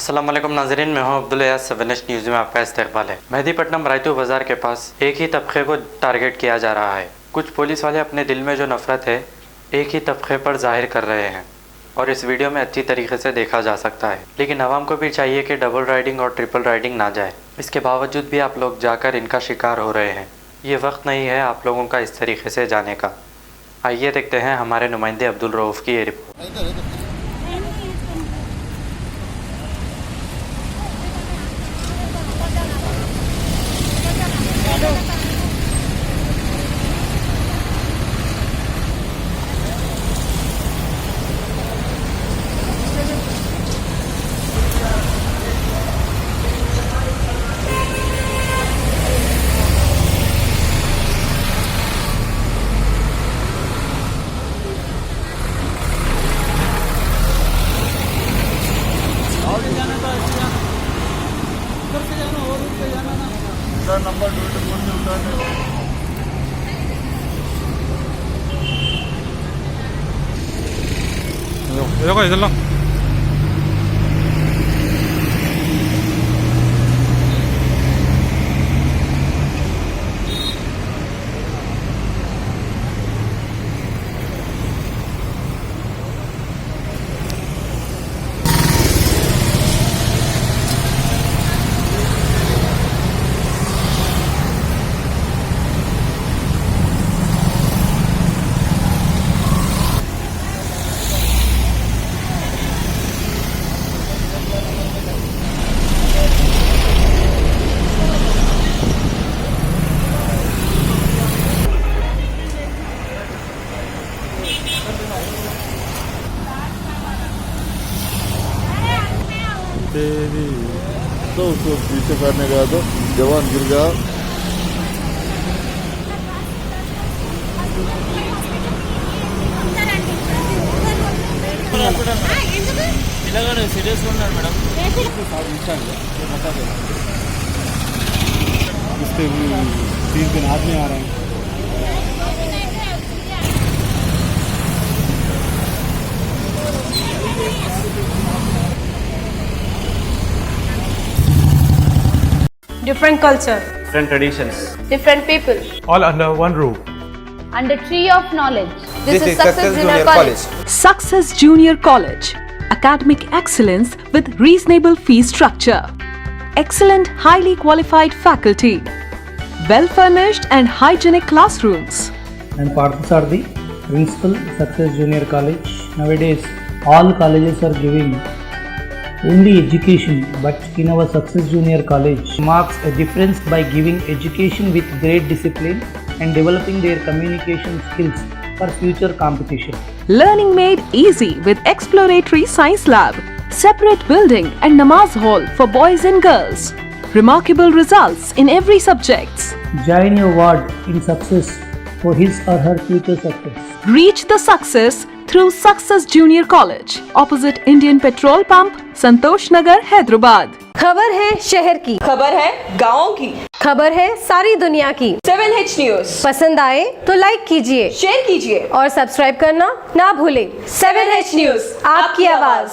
अस्सलाम वालेकुम नाज़रीन, मैं हूं अब्दुल यास। 7H न्यूज़ में आपका इस्तकबाल है। मेहदीपट्टनम रायतू बाज़ार के पास एक ही तबके को टारगेट किया जा रहा है। कुछ पुलिस वाले अपने दिल में जो नफ़रत है एक ही तबके पर जाहिर कर रहे हैं और इस वीडियो में अच्छी तरीके से देखा जा सकता है। लेकिन आवाम को भी चाहिए कि डबल राइडिंग और ट्रिपल राइडिंग ना जाए। इसके बावजूद भी आप लोग जाकर इनका शिकार हो रहे हैं। ये वक्त नहीं है आप लोगों का इस तरीके से जाने का। आइए देखते हैं हमारे नुमाइंदे अब्दुल रऊफ़ की ये रिपोर्ट। नंबर ಇದೆಲ್ಲ तो उसको पीछे करने गया तो जवान गिर गया। सीरियस उన్నారు మేడం इसके 3 दिन आदमी आ रहे हैं। Different culture, Different traditions, different people, all under one roof. and a tree of knowledge. This is Success Junior College. Success Junior College. Academic excellence with reasonable fee structure. Excellent, highly qualified faculty. Well furnished and hygienic classrooms. And Parthas are the principal Success Junior College. Nowadays, all colleges are giving only education, but in our Success Junior College marks a difference by giving education with great discipline and developing their communication skills for future competition. Learning made easy with exploratory science lab, separate building and namaz hall for boys and girls. Remarkable results in every subjects. Join your ward in success for his or her future success. Reach the success through Success Junior College, opposite Indian Petrol Pump, Santosh Nagar, Hyderabad. खबर है शहर की, खबर है गाँव की, खबर है सारी दुनिया की। 7H न्यूज पसंद आए तो लाइक कीजिए, शेयर कीजिए और सब्सक्राइब करना ना भूलें। 7H न्यूज आपकी आवाज।